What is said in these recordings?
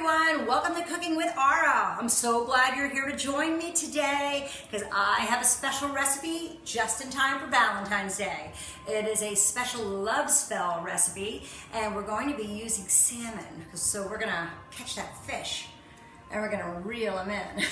everyone, welcome to Cooking with Ara. I'm so glad you're here to join me today because I have a special recipe just in time for Valentine's Day. It is a special love spell recipe and we're going to be using salmon. So we're gonna catch that fish and we're gonna reel him in.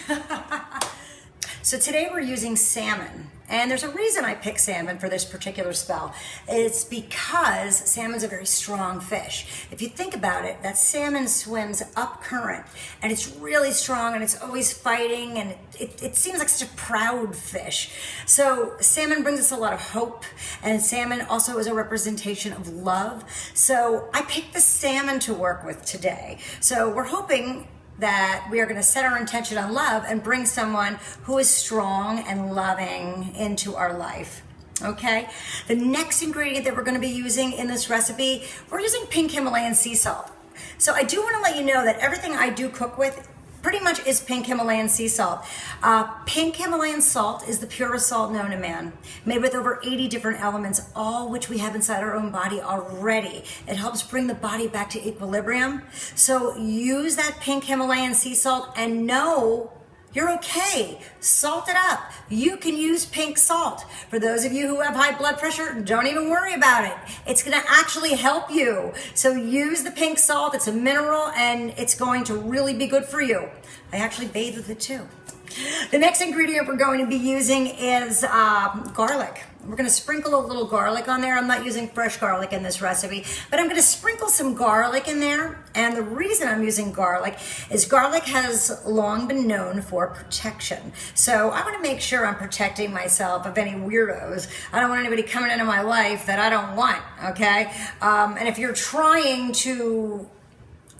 So today we're using salmon, and there's a reason I picked salmon for this particular spell. It's because salmon's a very strong fish. If you think about it, that salmon swims up current, and it's really strong, and it's always fighting, and it seems like such a proud fish. So salmon brings us a lot of hope, and salmon also is a representation of love. So I picked the salmon to work with today. So we're hoping that we are going to set our intention on love and bring someone who is strong and loving into our life. Okay, the next ingredient that we're going to be using in this recipe, we're using pink Himalayan sea salt. So I do want to let you know that everything I do cook with pretty much is pink Himalayan sea salt. Pink Himalayan salt is the purest salt known to man, made with over 80 different elements, all which we have inside our own body already. It helps bring the body back to equilibrium. So use that pink Himalayan sea salt and know you're okay. Salt it up. You can use pink salt. For those of you who have high blood pressure, don't even worry about it. It's going to actually help you. So use the pink salt. It's a mineral and it's going to really be good for you. I actually bathe with it too. The next ingredient we're going to be using is garlic. We're going to sprinkle a little garlic on there. I'm not using fresh garlic in this recipe, but I'm going to sprinkle some garlic in there. And the reason I'm using garlic is garlic has long been known for protection. So I want to make sure I'm protecting myself of any weirdos. I don't want anybody coming into my life that I don't want, okay? And if you're trying to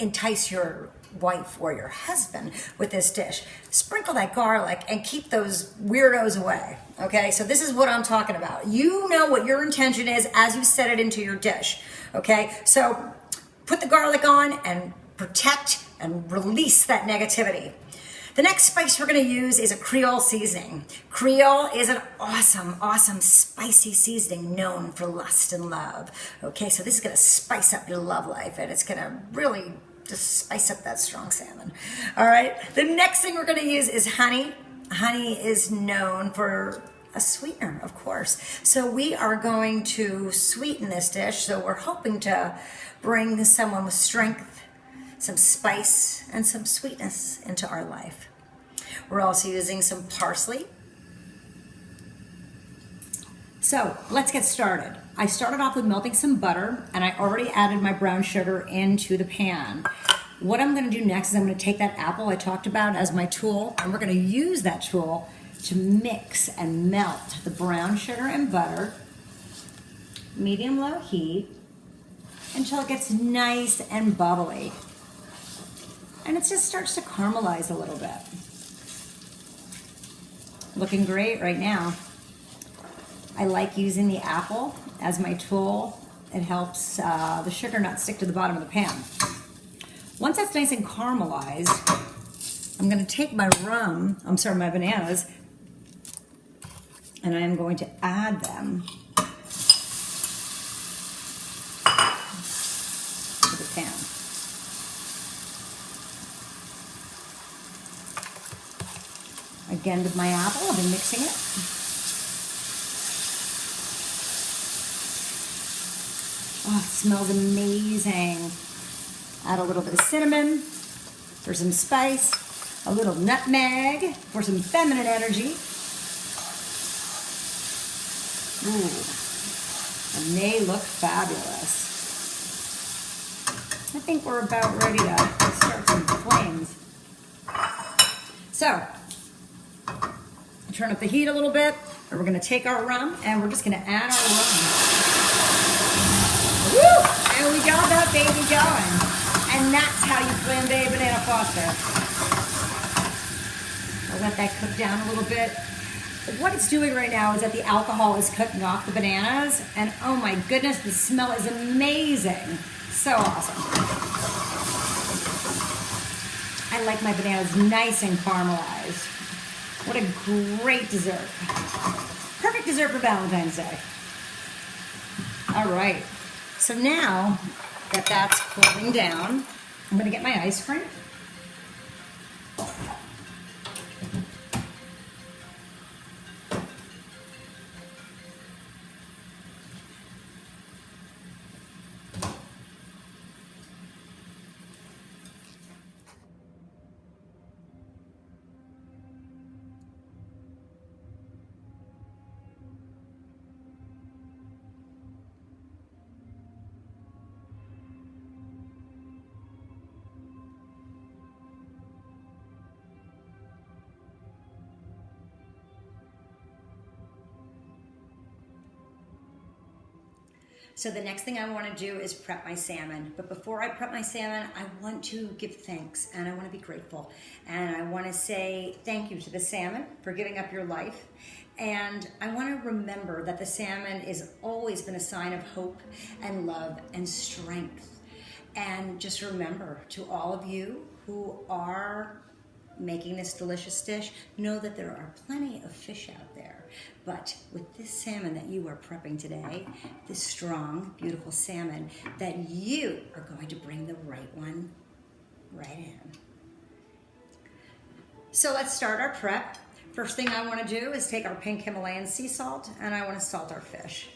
entice your wife or your husband with this dish, sprinkle that garlic and keep those weirdos away. Okay, so this is what I'm talking about. You know what your intention is as you set it into your dish. Okay, so put the garlic on and protect and release that negativity. The next spice we're going to use is a Creole seasoning. Creole is an awesome spicy seasoning known for lust and love. Okay, so this is going to spice up your love life and it's going to really just spice up that strong salmon. All right, the next thing we're going to use is honey. Honey is known for a sweetener, of course. So we are going to sweeten this dish. So we're hoping to bring someone with strength, some spice, and some sweetness into our life. We're also using some parsley. So let's get started. I started off with melting some butter and I already added my brown sugar into the pan. What I'm gonna do next is I'm gonna take that apple I talked about as my tool and we're gonna use that tool to mix and melt the brown sugar and butter, medium-low heat, until it gets nice and bubbly. And it just starts to caramelize a little bit. Looking great right now. I like using the apple as my tool. It helps the sugar not stick to the bottom of the pan. Once that's nice and caramelized, I'm going to take my my bananas, and I am going to add them to the pan. Again with my apple, I've been mixing it. Oh, it smells amazing. Add a little bit of cinnamon for some spice, a little nutmeg for some feminine energy. Ooh, and they look fabulous. I think we're about ready to start some flames. So, turn up the heat a little bit, and we're gonna take our rum and we're just gonna add our rum. Woo! And we got that baby going. And that's how you flambe banana foster. I'll let that cook down a little bit. What it's doing right now is that the alcohol is cooking off the bananas, and oh my goodness, the smell is amazing. So awesome. I like my bananas nice and caramelized. What a great dessert. Perfect dessert for Valentine's Day. All right, so now that that's cooling down, I'm gonna get my ice cream. So the next thing I want to do is prep my salmon. But before I prep my salmon, I want to give thanks and I want to be grateful. And I want to say thank you to the salmon for giving up your life. And I want to remember that the salmon has always been a sign of hope and love and strength. And just remember, to all of you who are making this delicious dish, know that there are plenty of fish out there. But with this salmon that you are prepping today, this strong, beautiful salmon, that you are going to bring the right one right in. So let's start our prep. First thing I want to do is take our pink Himalayan sea salt and I want to salt our fish.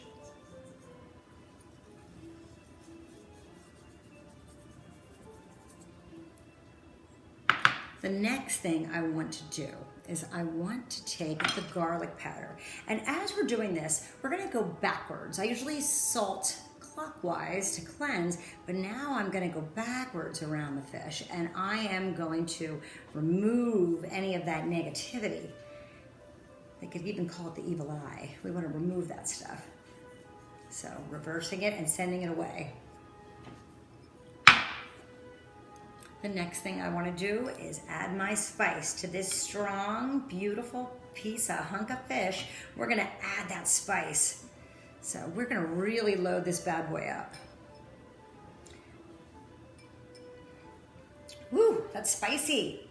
The next thing I want to do is I want to take the garlic powder. And as we're doing this, we're gonna go backwards. I usually salt clockwise to cleanse, but now I'm gonna go backwards around the fish and I am going to remove any of that negativity. They could even call it the evil eye. We wanna remove that stuff. So reversing it and sending it away. The next thing I want to do is add my spice to this strong, beautiful piece, a hunk of fish. We're going to add that spice. So we're going to really load this bad boy up. Woo, that's spicy.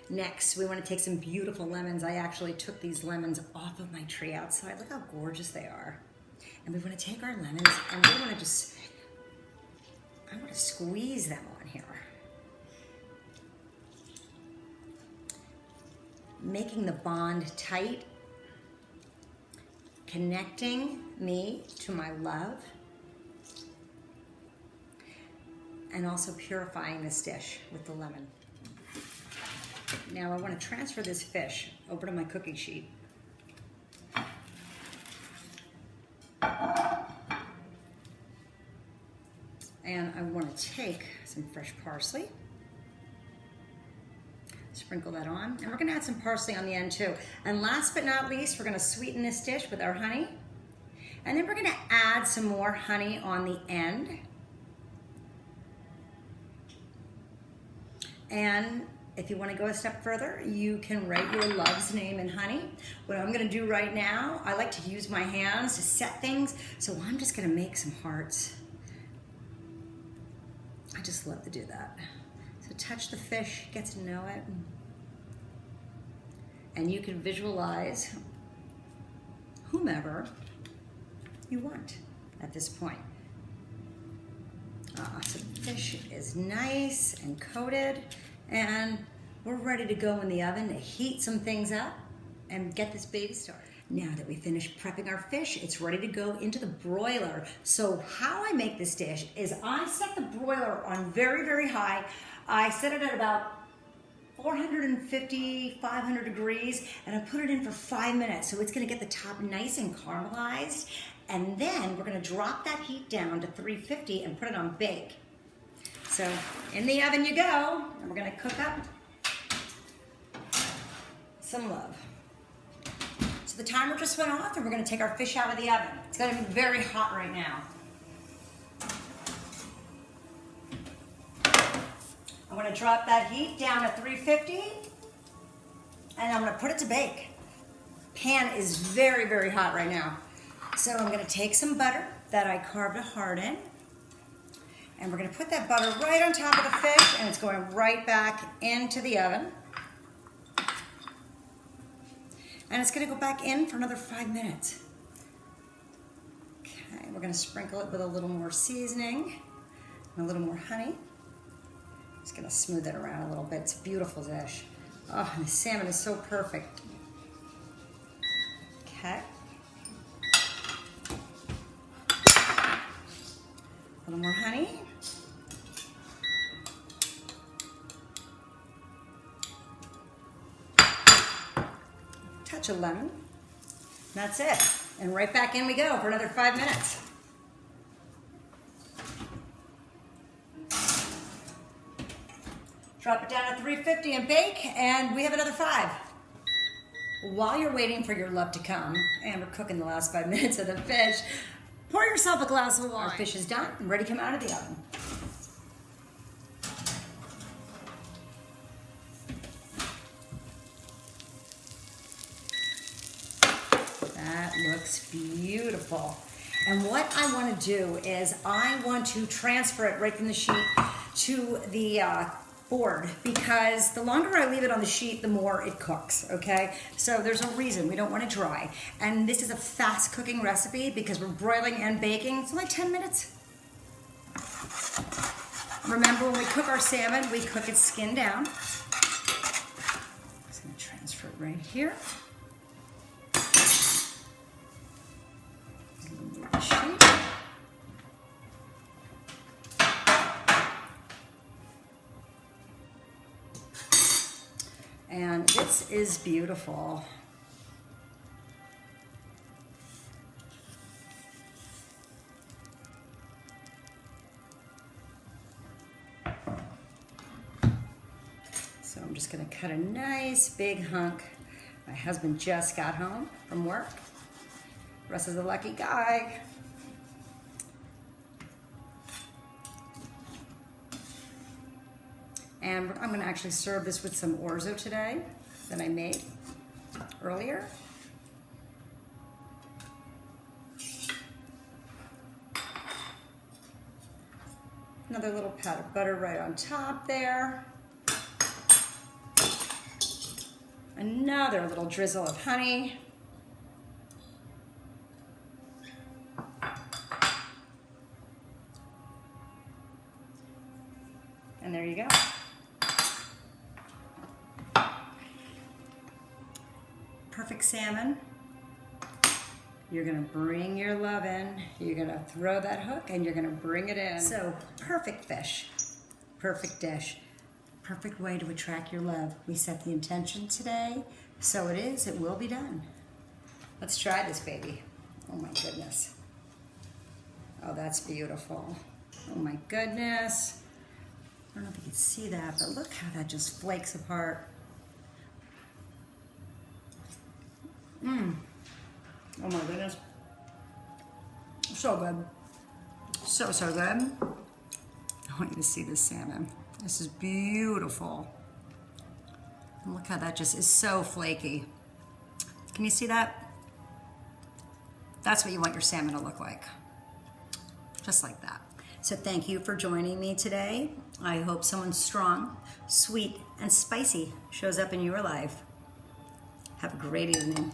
Next, we want to take some beautiful lemons. I actually took these lemons off of my tree outside. Look how gorgeous they are. And we want to take our lemons and we want to I want to squeeze them on here. Making the bond tight, connecting me to my love, and also purifying this dish with the lemon. Now I want to transfer this fish over to my cookie sheet. And I want to take some fresh parsley, sprinkle that on, and we're going to add some parsley on the end too. And last but not least, we're going to sweeten this dish with our honey, and then we're going to add some more honey on the end. And if you want to go a step further, you can write your love's name in honey. What I'm going to do right now, I like to use my hands to set things, so I'm just going to make some hearts. I just love to do that. So touch the fish, get to know it. And you can visualize whomever you want at this point. So the fish is nice and coated, and we're ready to go in the oven to heat some things up and get this baby started. Now that we finished prepping our fish, it's ready to go into the broiler. So how I make this dish is I set the broiler on very, very high. I set it at about 450, 500 degrees, and I put it in for 5 minutes. So it's gonna get the top nice and caramelized. And then we're gonna drop that heat down to 350 and put it on bake. So in the oven you go, and we're gonna cook up some love. So the timer just went off and we're gonna take our fish out of the oven. It's gonna be very hot right now. I'm gonna drop that heat down to 350 and I'm gonna put it to bake. Pan is very, very hot right now. So I'm gonna take some butter that I carved a heart in, and we're gonna put that butter right on top of the fish, and it's going right back into the oven. And it's gonna go back in for another 5 minutes. Okay, we're gonna sprinkle it with a little more seasoning and a little more honey. Just gonna smooth it around a little bit. It's a beautiful dish. Oh, and the salmon is so perfect. Okay. A little more honey. Touch of lemon. That's it. And right back in we go for another 5 minutes. Drop it down to 350 and bake, and we have another 5. While you're waiting for your love to come, and we're cooking the last 5 minutes of the fish, Pour yourself a glass of wine. Our fish is done and ready to come out of the oven. That looks beautiful. And what I want to do is I want to transfer it right from the sheet to the board, because the longer I leave it on the sheet, the more it cooks, okay? So there's a reason we don't want it dry. And this is a fast cooking recipe because we're broiling and baking. It's only 10 minutes. Remember, when we cook our salmon, we cook it skin down. Just gonna transfer it right here. Move the sheet. And this is beautiful. So I'm just gonna cut a nice big hunk. My husband just got home from work. Russ is a lucky guy. And I'm gonna actually serve this with some orzo today that I made earlier. Another little pat of butter right on top there. Another little drizzle of honey. And there you go. Perfect salmon. You're gonna bring your love in, you're gonna throw that hook, and you're gonna bring it in. So, perfect fish, perfect dish, perfect way to attract your love. We set the intention today, so it is, it will be done. Let's try this baby. Oh my goodness. Oh, that's beautiful. Oh my goodness. I don't know if you can see that, but look how that just flakes apart. Oh my goodness. So good. So, so good. I want you to see this salmon. This is beautiful. And look how that just is so flaky. Can you see that? That's what you want your salmon to look like. Just like that. So thank you for joining me today. I hope someone strong, sweet, and spicy shows up in your life. Have a great evening.